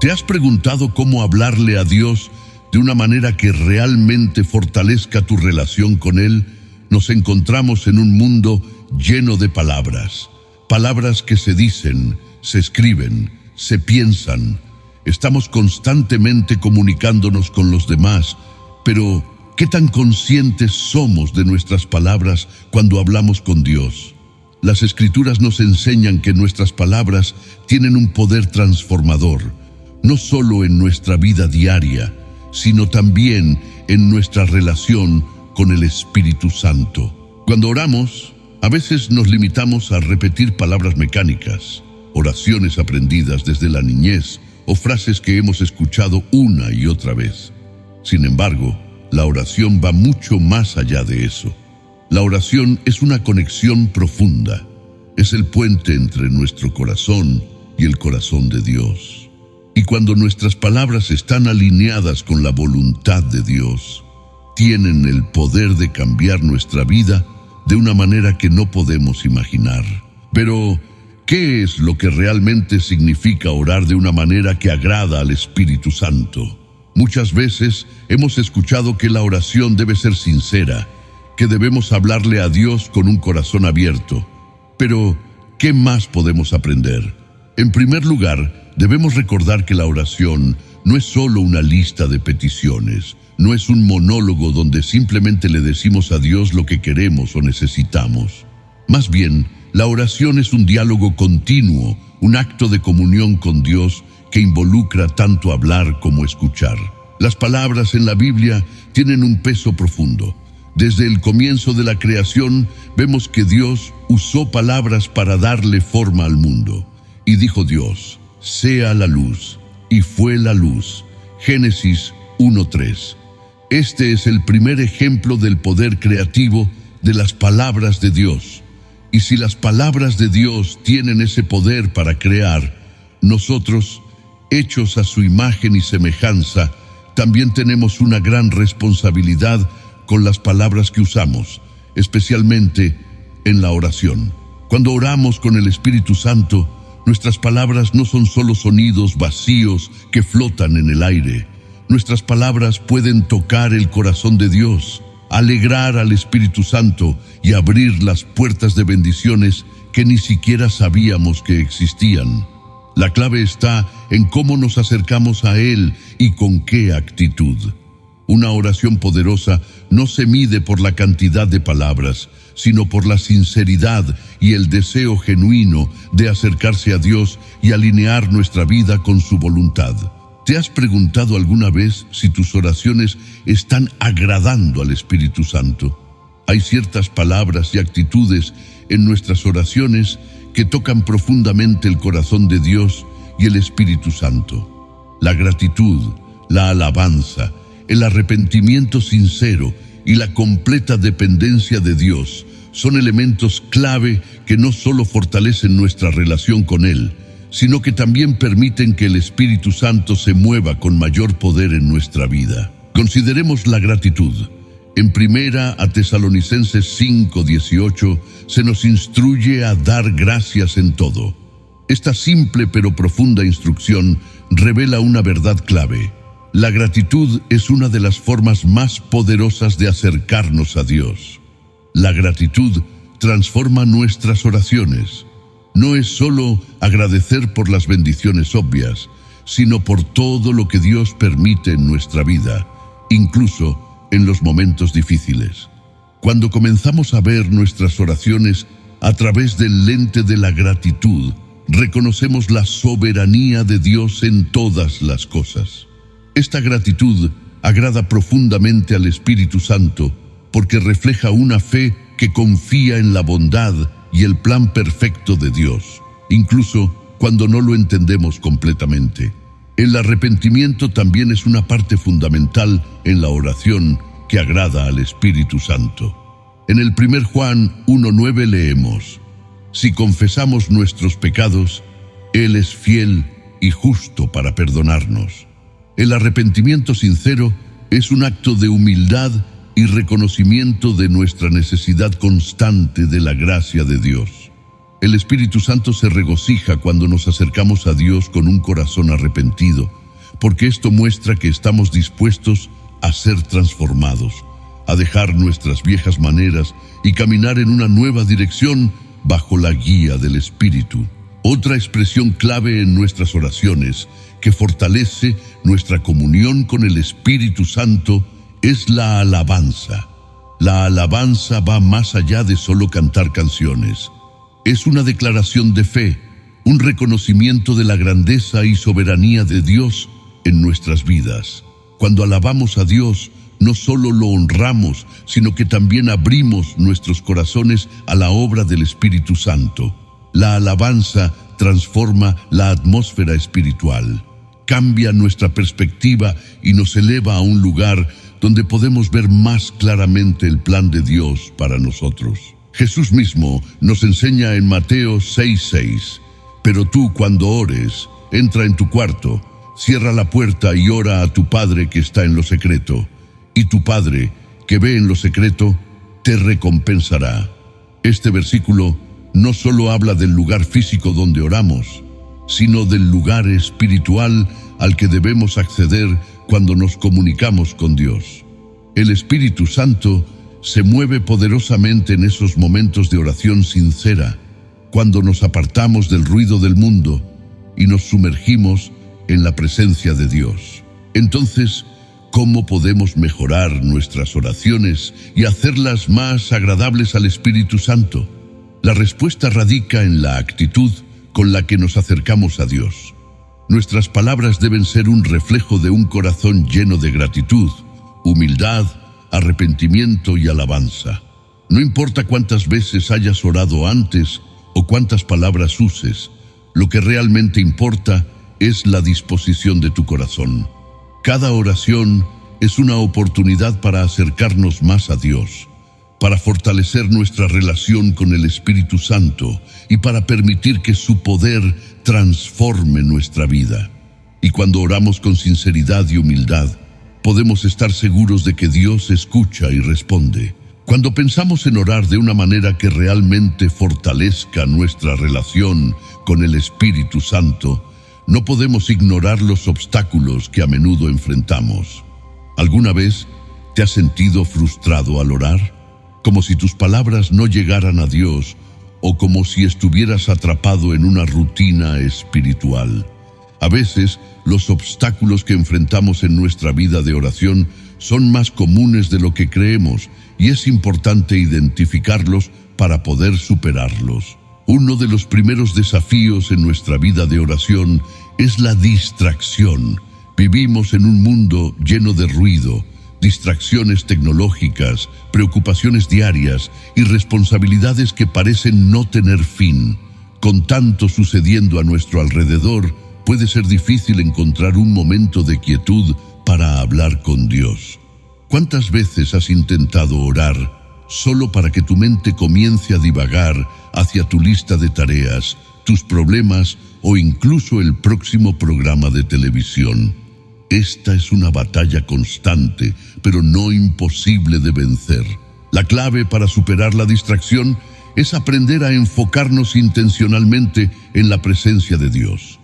¿Te has preguntado cómo hablarle a Dios de una manera que realmente fortalezca tu relación con Él? Nos encontramos en un mundo lleno de palabras. Palabras que se dicen, se escriben, se piensan. Estamos constantemente comunicándonos con los demás, pero ¿qué tan conscientes somos de nuestras palabras cuando hablamos con Dios? Las Escrituras nos enseñan que nuestras palabras tienen un poder transformador, no solo en nuestra vida diaria, sino también en nuestra relación con el Espíritu Santo. Cuando oramos, a veces nos limitamos a repetir palabras mecánicas, oraciones aprendidas desde la niñez o frases que hemos escuchado una y otra vez. Sin embargo, la oración va mucho más allá de eso. La oración es una conexión profunda. Es el puente entre nuestro corazón y el corazón de Dios. Y cuando nuestras palabras están alineadas con la voluntad de Dios, tienen el poder de cambiar nuestra vida de una manera que no podemos imaginar. Pero, ¿qué es lo que realmente significa orar de una manera que agrada al Espíritu Santo? Muchas veces hemos escuchado que la oración debe ser sincera, que debemos hablarle a Dios con un corazón abierto. Pero, ¿qué más podemos aprender? En primer lugar, debemos recordar que la oración no es solo una lista de peticiones, no es un monólogo donde simplemente le decimos a Dios lo que queremos o necesitamos. Más bien, la oración es un diálogo continuo, un acto de comunión con Dios que involucra tanto hablar como escuchar. Las palabras en la Biblia tienen un peso profundo. Desde el comienzo de la creación, vemos que Dios usó palabras para darle forma al mundo. Y dijo Dios: sea la luz, y fue la luz. Génesis 1:3. Este es el primer ejemplo del poder creativo de las palabras de Dios. Y si las palabras de Dios tienen ese poder para crear, nosotros, hechos a su imagen y semejanza, también tenemos una gran responsabilidad con las palabras que usamos, especialmente en la oración. Cuando oramos con el Espíritu Santo, nuestras palabras no son solo sonidos vacíos que flotan en el aire. Nuestras palabras pueden tocar el corazón de Dios, alegrar al Espíritu Santo y abrir las puertas de bendiciones que ni siquiera sabíamos que existían. La clave está en cómo nos acercamos a Él y con qué actitud. Una oración poderosa no se mide por la cantidad de palabras, sino por la sinceridad y el deseo genuino de acercarse a Dios y alinear nuestra vida con su voluntad. ¿Te has preguntado alguna vez si tus oraciones están agradando al Espíritu Santo? Hay ciertas palabras y actitudes en nuestras oraciones que tocan profundamente el corazón de Dios y el Espíritu Santo. La gratitud, la alabanza, el arrepentimiento sincero y la completa dependencia de Dios son elementos clave que no solo fortalecen nuestra relación con Él, sino que también permiten que el Espíritu Santo se mueva con mayor poder en nuestra vida. Consideremos la gratitud. En 1 Tesalonicenses 5:18 se nos instruye a dar gracias en todo. Esta simple pero profunda instrucción revela una verdad clave. La gratitud es una de las formas más poderosas de acercarnos a Dios. La gratitud transforma nuestras oraciones. No es solo agradecer por las bendiciones obvias, sino por todo lo que Dios permite en nuestra vida, incluso en los momentos difíciles. Cuando comenzamos a ver nuestras oraciones a través del lente de la gratitud, reconocemos la soberanía de Dios en todas las cosas. Esta gratitud agrada profundamente al Espíritu Santo porque refleja una fe que confía en la bondad y el plan perfecto de Dios, incluso cuando no lo entendemos completamente. El arrepentimiento también es una parte fundamental en la oración que agrada al Espíritu Santo. En el 1 Juan 1:9 leemos: si confesamos nuestros pecados, Él es fiel y justo para perdonarnos. El arrepentimiento sincero es un acto de humildad y reconocimiento de nuestra necesidad constante de la gracia de Dios. El Espíritu Santo se regocija cuando nos acercamos a Dios con un corazón arrepentido, porque esto muestra que estamos dispuestos a ser transformados, a dejar nuestras viejas maneras y caminar en una nueva dirección bajo la guía del Espíritu. Otra expresión clave en nuestras oraciones que fortalece nuestra comunión con el Espíritu Santo es la alabanza. La alabanza va más allá de solo cantar canciones. Es una declaración de fe, un reconocimiento de la grandeza y soberanía de Dios en nuestras vidas. Cuando alabamos a Dios, no solo lo honramos, sino que también abrimos nuestros corazones a la obra del Espíritu Santo. La alabanza transforma la atmósfera espiritual, cambia nuestra perspectiva y nos eleva a un lugar donde podemos ver más claramente el plan de Dios para nosotros. Jesús mismo nos enseña en Mateo 6:6, pero tú cuando ores, entra en tu cuarto, cierra la puerta y ora a tu Padre que está en lo secreto, y tu Padre que ve en lo secreto te recompensará. Este versículo no solo habla del lugar físico donde oramos, sino del lugar espiritual al que debemos acceder cuando nos comunicamos con Dios. El Espíritu Santo se mueve poderosamente en esos momentos de oración sincera, cuando nos apartamos del ruido del mundo y nos sumergimos en la presencia de Dios. Entonces, ¿cómo podemos mejorar nuestras oraciones y hacerlas más agradables al Espíritu Santo? La respuesta radica en la actitud con la que nos acercamos a Dios. Nuestras palabras deben ser un reflejo de un corazón lleno de gratitud, humildad, arrepentimiento y alabanza. No importa cuántas veces hayas orado antes o cuántas palabras uses, lo que realmente importa es la disposición de tu corazón. Cada oración es una oportunidad para acercarnos más a Dios, para fortalecer nuestra relación con el Espíritu Santo y para permitir que su poder transforme nuestra vida. Y cuando oramos con sinceridad y humildad, podemos estar seguros de que Dios escucha y responde. Cuando pensamos en orar de una manera que realmente fortalezca nuestra relación con el Espíritu Santo, no podemos ignorar los obstáculos que a menudo enfrentamos. ¿Alguna vez te has sentido frustrado al orar? Como si tus palabras no llegaran a Dios o como si estuvieras atrapado en una rutina espiritual. A veces, los obstáculos que enfrentamos en nuestra vida de oración son más comunes de lo que creemos y es importante identificarlos para poder superarlos. Uno de los primeros desafíos en nuestra vida de oración es la distracción. Vivimos en un mundo lleno de ruido, distracciones tecnológicas, preocupaciones diarias y responsabilidades que parecen no tener fin. Con tanto sucediendo a nuestro alrededor, puede ser difícil encontrar un momento de quietud para hablar con Dios. ¿Cuántas veces has intentado orar solo para que tu mente comience a divagar hacia tu lista de tareas, tus problemas o incluso el próximo programa de televisión? Esta es una batalla constante, pero no imposible de vencer. La clave para superar la distracción es aprender a enfocarnos intencionalmente en la presencia de Dios.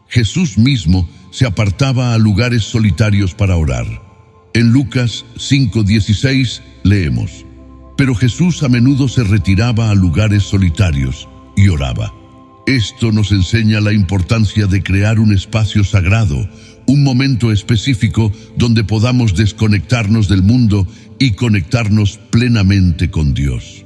Jesús mismo se apartaba a lugares solitarios para orar. En Lucas 5:16 leemos: pero Jesús a menudo se retiraba a lugares solitarios y oraba. Esto nos enseña la importancia de crear un espacio sagrado, un momento específico donde podamos desconectarnos del mundo y conectarnos plenamente con Dios.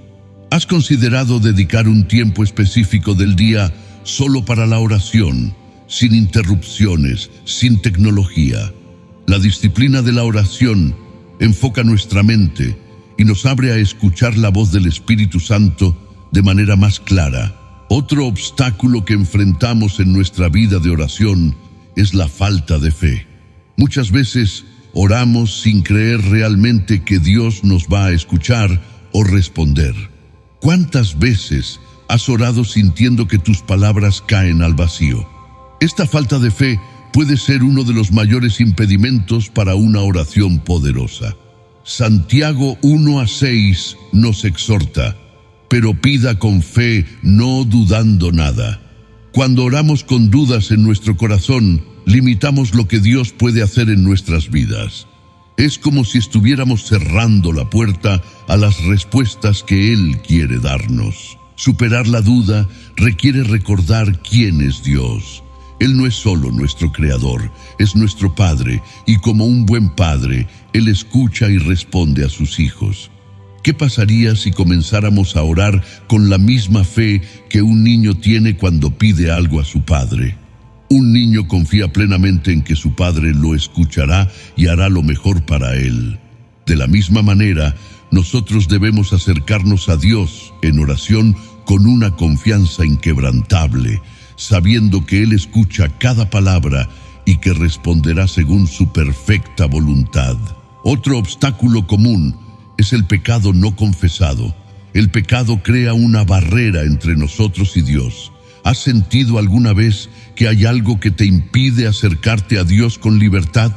¿Has considerado dedicar un tiempo específico del día solo para la oración, sin interrupciones, sin tecnología? La disciplina de la oración enfoca nuestra mente y nos abre a escuchar la voz del Espíritu Santo de manera más clara. Otro obstáculo que enfrentamos en nuestra vida de oración es la falta de fe. Muchas veces oramos sin creer realmente que Dios nos va a escuchar o responder. ¿Cuántas veces has orado sintiendo que tus palabras caen al vacío? Esta falta de fe puede ser uno de los mayores impedimentos para una oración poderosa. Santiago 1:6 nos exhorta: pero pida con fe, no dudando nada. Cuando oramos con dudas en nuestro corazón, limitamos lo que Dios puede hacer en nuestras vidas. Es como si estuviéramos cerrando la puerta a las respuestas que Él quiere darnos. Superar la duda requiere recordar quién es Dios. Él no es solo nuestro Creador, es nuestro Padre, y como un buen Padre, Él escucha y responde a sus hijos. ¿Qué pasaría si comenzáramos a orar con la misma fe que un niño tiene cuando pide algo a su padre? Un niño confía plenamente en que su padre lo escuchará y hará lo mejor para él. De la misma manera, nosotros debemos acercarnos a Dios en oración con una confianza inquebrantable, sabiendo que Él escucha cada palabra y que responderá según su perfecta voluntad. Otro obstáculo común es el pecado no confesado. El pecado crea una barrera entre nosotros y Dios. ¿Has sentido alguna vez que hay algo que te impide acercarte a Dios con libertad?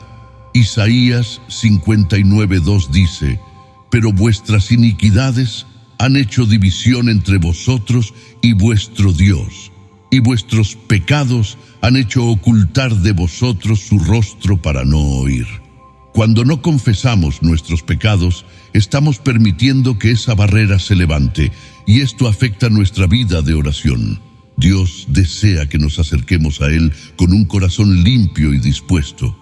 Isaías 59:2 dice: pero vuestras iniquidades han hecho división entre vosotros y vuestro Dios, y vuestros pecados han hecho ocultar de vosotros su rostro para no oír. Cuando no confesamos nuestros pecados, estamos permitiendo que esa barrera se levante, y esto afecta nuestra vida de oración. Dios desea que nos acerquemos a Él con un corazón limpio y dispuesto.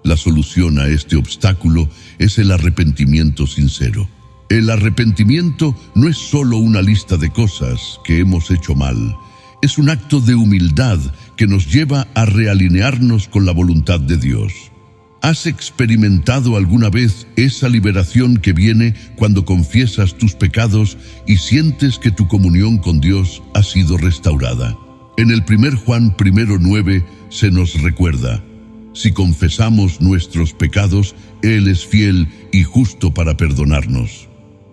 La solución a este obstáculo es el arrepentimiento sincero. El arrepentimiento no es solo una lista de cosas que hemos hecho mal. Es un acto de humildad que nos lleva a realinearnos con la voluntad de Dios. ¿Has experimentado alguna vez esa liberación que viene cuando confiesas tus pecados y sientes que tu comunión con Dios ha sido restaurada? En el 1 Juan 1:9 se nos recuerda: si confesamos nuestros pecados, Él es fiel y justo para perdonarnos.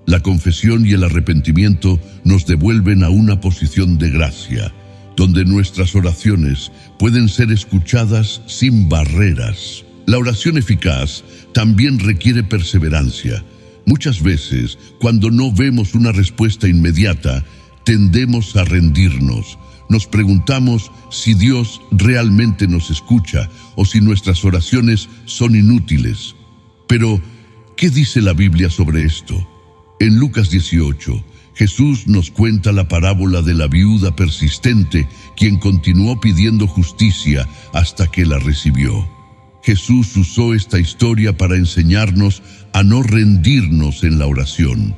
La confesión y el arrepentimiento nos devuelven a una posición de gracia, donde nuestras oraciones pueden ser escuchadas sin barreras. La oración eficaz también requiere perseverancia. Muchas veces, cuando no vemos una respuesta inmediata, tendemos a rendirnos. Nos preguntamos si Dios realmente nos escucha o si nuestras oraciones son inútiles. Pero, ¿qué dice la Biblia sobre esto? En Lucas 18, Jesús nos cuenta la parábola de la viuda persistente, quien continuó pidiendo justicia hasta que la recibió. Jesús usó esta historia para enseñarnos a no rendirnos en la oración,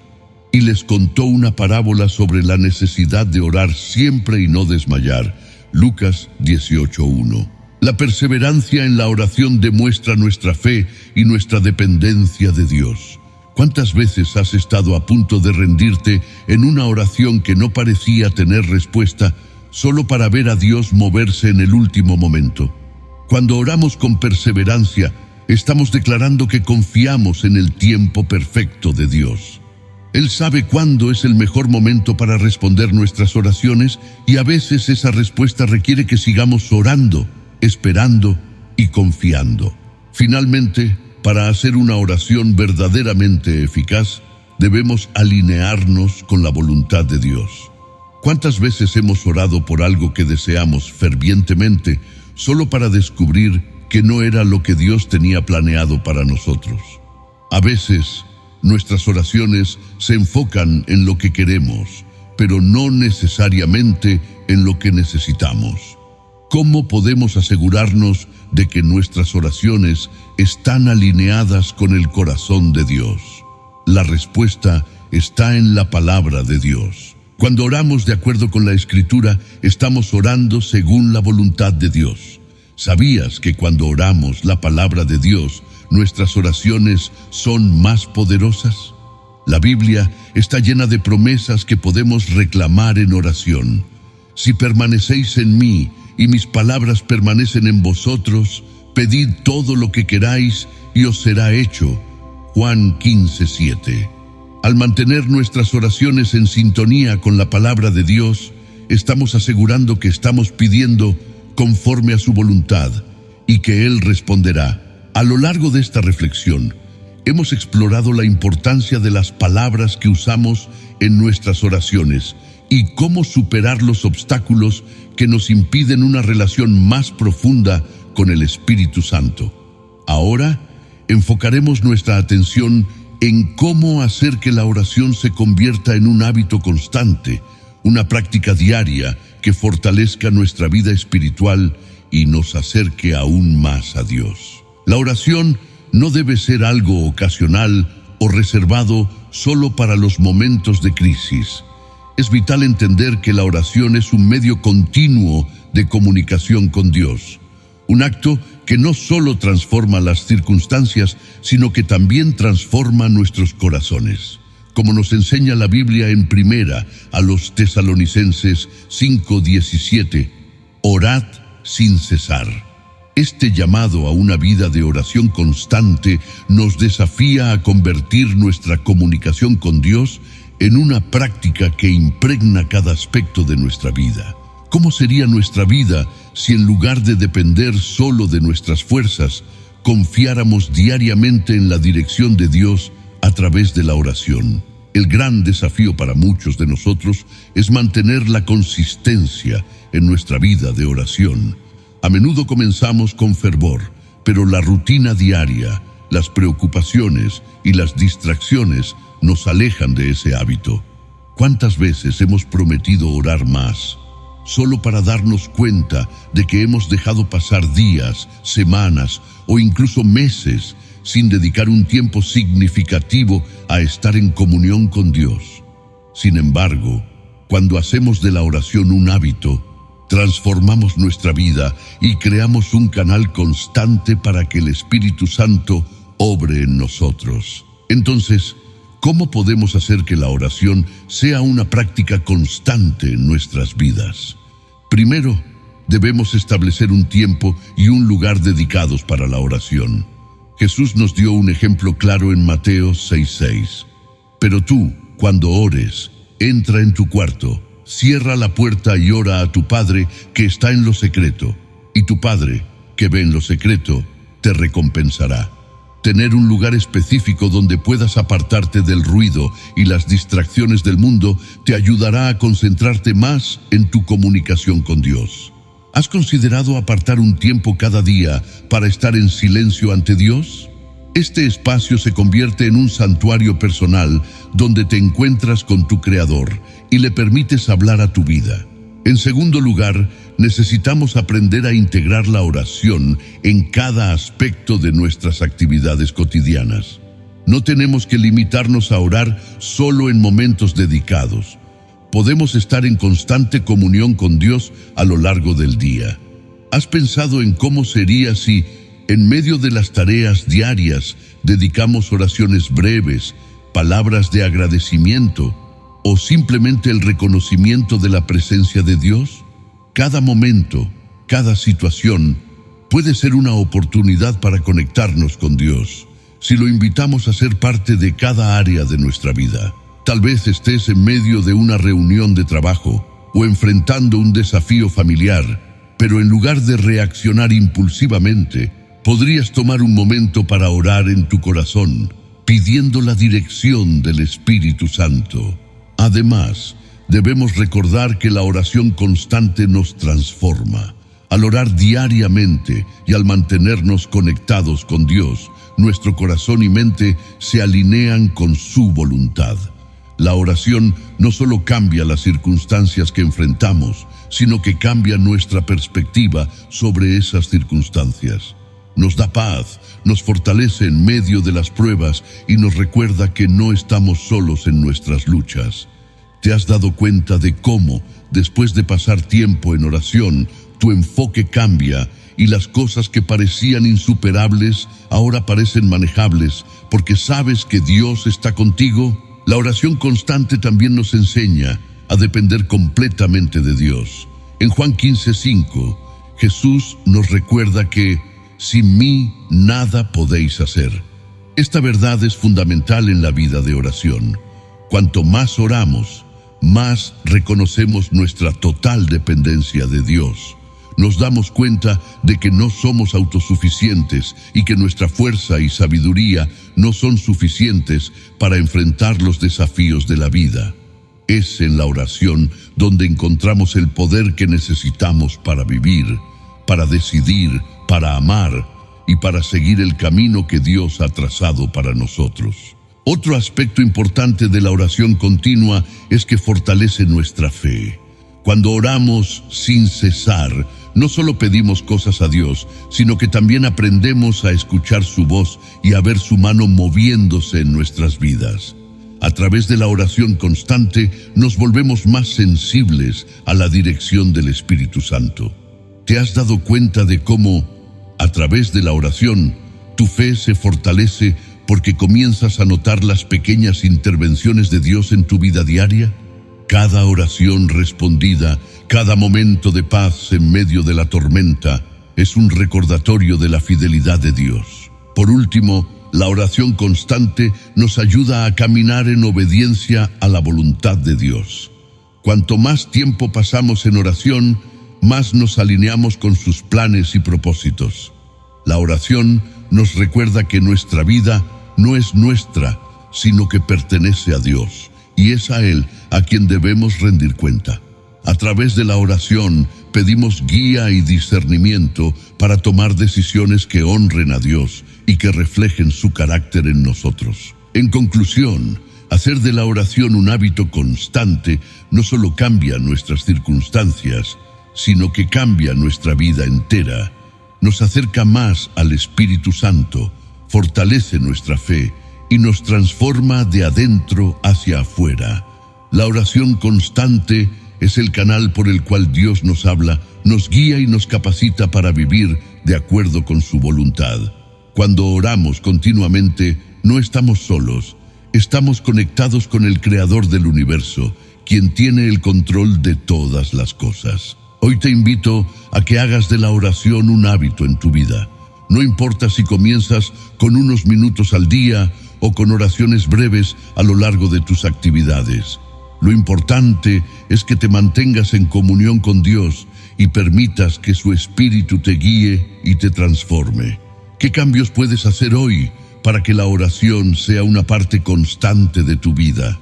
y les contó una parábola sobre la necesidad de orar siempre y no desmayar. Lucas 18:1. La perseverancia en la oración demuestra nuestra fe y nuestra dependencia de Dios. ¿Cuántas veces has estado a punto de rendirte en una oración que no parecía tener respuesta, solo para ver a Dios moverse en el último momento? Cuando oramos con perseverancia, estamos declarando que confiamos en el tiempo perfecto de Dios. Él sabe cuándo es el mejor momento para responder nuestras oraciones, y a veces esa respuesta requiere que sigamos orando, esperando y confiando. Finalmente, para hacer una oración verdaderamente eficaz, debemos alinearnos con la voluntad de Dios. ¿Cuántas veces hemos orado por algo que deseamos fervientemente, solo para descubrir que no era lo que Dios tenía planeado para nosotros? A veces, nuestras oraciones se enfocan en lo que queremos, pero no necesariamente en lo que necesitamos. ¿Cómo podemos asegurarnos de que nuestras oraciones están alineadas con el corazón de Dios? La respuesta está en la palabra de Dios. Cuando oramos de acuerdo con la Escritura, estamos orando según la voluntad de Dios. ¿Sabías que cuando oramos la palabra de Dios, nuestras oraciones son más poderosas? La Biblia está llena de promesas que podemos reclamar en oración. Si permanecéis en mí y mis palabras permanecen en vosotros, pedid todo lo que queráis y os será hecho. Juan 15:7. Al mantener nuestras oraciones en sintonía con la palabra de Dios, estamos asegurando que estamos pidiendo conforme a su voluntad y que Él responderá. A lo largo de esta reflexión, hemos explorado la importancia de las palabras que usamos en nuestras oraciones y cómo superar los obstáculos que nos impiden una relación más profunda con el Espíritu Santo. Ahora, enfocaremos nuestra atención en cómo hacer que la oración se convierta en un hábito constante, una práctica diaria que fortalezca nuestra vida espiritual y nos acerque aún más a Dios. La oración no debe ser algo ocasional o reservado solo para los momentos de crisis. Es vital entender que la oración es un medio continuo de comunicación con Dios, un acto que no solo transforma las circunstancias, sino que también transforma nuestros corazones. Como nos enseña la Biblia en Primera a los Tesalonicenses 5:17, orad sin cesar. Este llamado a una vida de oración constante nos desafía a convertir nuestra comunicación con Dios en una práctica que impregna cada aspecto de nuestra vida. ¿Cómo sería nuestra vida si en lugar de depender solo de nuestras fuerzas, confiáramos diariamente en la dirección de Dios a través de la oración? El gran desafío para muchos de nosotros es mantener la consistencia en nuestra vida de oración. A menudo comenzamos con fervor, pero la rutina diaria, las preocupaciones y las distracciones nos alejan de ese hábito. ¿Cuántas veces hemos prometido orar más, solo para darnos cuenta de que hemos dejado pasar días, semanas o incluso meses sin dedicar un tiempo significativo a estar en comunión con Dios? Sin embargo, cuando hacemos de la oración un hábito, transformamos nuestra vida y creamos un canal constante para que el Espíritu Santo obre en nosotros. Entonces, ¿cómo podemos hacer que la oración sea una práctica constante en nuestras vidas? Primero, debemos establecer un tiempo y un lugar dedicados para la oración. Jesús nos dio un ejemplo claro en Mateo 6:6. Pero tú, cuando ores, entra en tu cuarto, cierra la puerta y ora a tu Padre que está en lo secreto, y tu Padre, que ve en lo secreto, te recompensará. Tener un lugar específico donde puedas apartarte del ruido y las distracciones del mundo te ayudará a concentrarte más en tu comunicación con Dios. ¿Has considerado apartar un tiempo cada día para estar en silencio ante Dios? Este espacio se convierte en un santuario personal donde te encuentras con tu Creador y le permites hablar a tu vida. En segundo lugar, necesitamos aprender a integrar la oración en cada aspecto de nuestras actividades cotidianas. No tenemos que limitarnos a orar solo en momentos dedicados. Podemos estar en constante comunión con Dios a lo largo del día. ¿Has pensado en cómo sería si, en medio de las tareas diarias, dedicamos oraciones breves, palabras de agradecimiento o simplemente el reconocimiento de la presencia de Dios? Cada momento, cada situación puede ser una oportunidad para conectarnos con Dios, si lo invitamos a ser parte de cada área de nuestra vida. Tal vez estés en medio de una reunión de trabajo o enfrentando un desafío familiar, pero en lugar de reaccionar impulsivamente, podrías tomar un momento para orar en tu corazón, pidiendo la dirección del Espíritu Santo. Además, debemos recordar que la oración constante nos transforma. Al orar diariamente y al mantenernos conectados con Dios, nuestro corazón y mente se alinean con su voluntad. La oración no solo cambia las circunstancias que enfrentamos, sino que cambia nuestra perspectiva sobre esas circunstancias. Nos da paz, nos fortalece en medio de las pruebas y nos recuerda que no estamos solos en nuestras luchas. ¿Te has dado cuenta de cómo, después de pasar tiempo en oración, tu enfoque cambia y las cosas que parecían insuperables ahora parecen manejables porque sabes que Dios está contigo? La oración constante también nos enseña a depender completamente de Dios. En Juan 15:5, Jesús nos recuerda que sin mí nada podéis hacer. Esta verdad es fundamental en la vida de oración. Cuanto más oramos, más reconocemos nuestra total dependencia de Dios. nos damos cuenta de que no somos autosuficientes y que nuestra fuerza y sabiduría no son suficientes para enfrentar los desafíos de la vida. Es en la oración donde encontramos el poder que necesitamos para vivir, para decidir, para amar y para seguir el camino que Dios ha trazado para nosotros. Otro aspecto importante de la oración continua es que fortalece nuestra fe. Cuando oramos sin cesar, no solo pedimos cosas a Dios, sino que también aprendemos a escuchar su voz y a ver su mano moviéndose en nuestras vidas. A través de la oración constante, nos volvemos más sensibles a la dirección del Espíritu Santo. ¿Te has dado cuenta de cómo, a través de la oración, tu fe se fortalece porque comienzas a notar las pequeñas intervenciones de Dios en tu vida diaria? Cada oración respondida, cada momento de paz en medio de la tormenta, es un recordatorio de la fidelidad de Dios. Por último, la oración constante nos ayuda a caminar en obediencia a la voluntad de Dios. Cuanto más tiempo pasamos en oración, más nos alineamos con sus planes y propósitos. La oración nos recuerda que nuestra vida no es nuestra, sino que pertenece a Dios, y es a Él a quien debemos rendir cuenta. A través de la oración pedimos guía y discernimiento para tomar decisiones que honren a Dios y que reflejen su carácter en nosotros. En conclusión, hacer de la oración un hábito constante no solo cambia nuestras circunstancias, sino que cambia nuestra vida entera. Nos acerca más al Espíritu Santo, fortalece nuestra fe y nos transforma de adentro hacia afuera. La oración constante es el canal por el cual Dios nos habla, nos guía y nos capacita para vivir de acuerdo con su voluntad. Cuando oramos continuamente, no estamos solos, estamos conectados con el Creador del universo, quien tiene el control de todas las cosas. Hoy te invito a que hagas de la oración un hábito en tu vida. No importa si comienzas con unos minutos al día o con oraciones breves a lo largo de tus actividades. Lo importante es que te mantengas en comunión con Dios y permitas que su Espíritu te guíe y te transforme. ¿Qué cambios puedes hacer hoy para que la oración sea una parte constante de tu vida?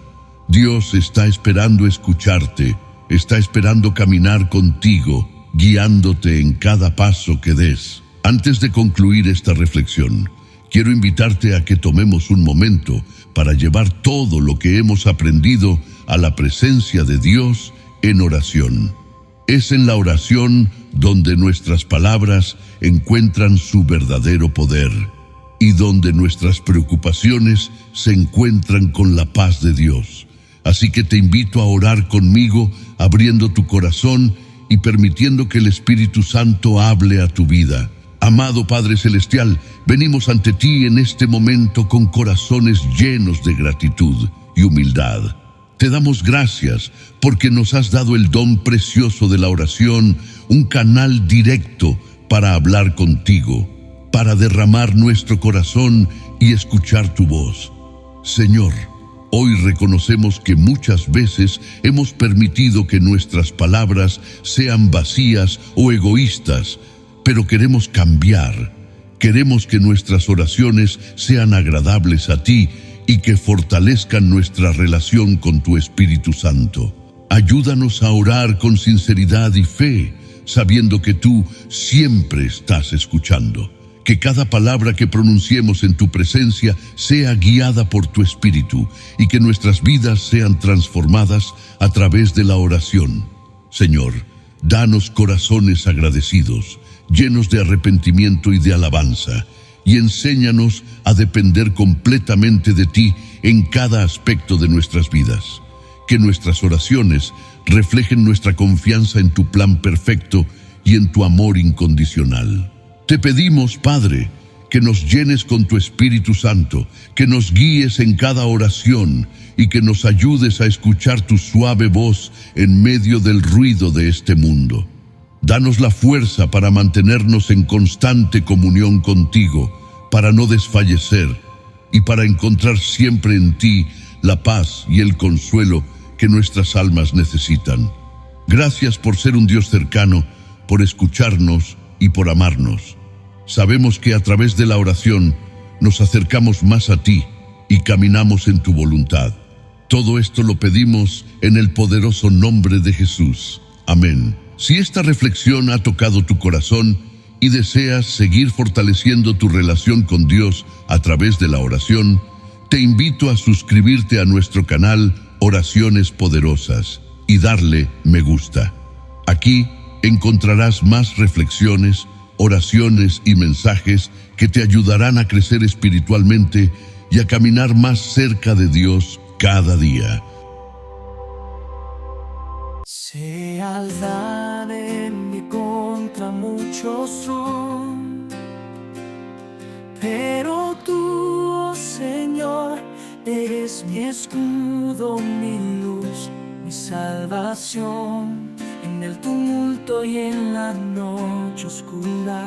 Dios está esperando escucharte, está esperando caminar contigo, guiándote en cada paso que des. Antes de concluir esta reflexión, quiero invitarte a que tomemos un momento para llevar todo lo que hemos aprendido a la presencia de Dios en oración. Es en la oración donde nuestras palabras encuentran su verdadero poder y donde nuestras preocupaciones se encuentran con la paz de Dios. Así que te invito a orar conmigo, abriendo tu corazón y permitiendo que el Espíritu Santo hable a tu vida. Amado Padre Celestial, venimos ante ti en este momento con corazones llenos de gratitud y humildad. Te damos gracias porque nos has dado el don precioso de la oración, un canal directo para hablar contigo, para derramar nuestro corazón y escuchar tu voz. Señor, hoy reconocemos que muchas veces hemos permitido que nuestras palabras sean vacías o egoístas, pero queremos cambiar. Queremos que nuestras oraciones sean agradables a ti y que fortalezcan nuestra relación con tu Espíritu Santo. Ayúdanos a orar con sinceridad y fe, sabiendo que tú siempre estás escuchando. Que cada palabra que pronunciemos en tu presencia sea guiada por tu Espíritu y que nuestras vidas sean transformadas a través de la oración. Señor, danos corazones agradecidos, llenos de arrepentimiento y de alabanza, y enséñanos a depender completamente de ti en cada aspecto de nuestras vidas. Que nuestras oraciones reflejen nuestra confianza en tu plan perfecto y en tu amor incondicional. Te pedimos, Padre, que nos llenes con tu Espíritu Santo, que nos guíes en cada oración y que nos ayudes a escuchar tu suave voz en medio del ruido de este mundo. Danos la fuerza para mantenernos en constante comunión contigo, para no desfallecer y para encontrar siempre en ti la paz y el consuelo que nuestras almas necesitan. Gracias por ser un Dios cercano, por escucharnos y por amarnos. Sabemos que a través de la oración nos acercamos más a ti y caminamos en tu voluntad. Todo esto lo pedimos en el poderoso nombre de Jesús. Amén. Si esta reflexión ha tocado tu corazón y deseas seguir fortaleciendo tu relación con Dios a través de la oración, te invito a suscribirte a nuestro canal Oraciones Poderosas y darle me gusta. Aquí encontrarás más reflexiones, oraciones y mensajes que te ayudarán a crecer espiritualmente y a caminar más cerca de Dios cada día. Alzan en mi contra muchos son, pero tú, oh Señor, eres mi escudo, mi luz, mi salvación, en el tumulto y en la noche oscura.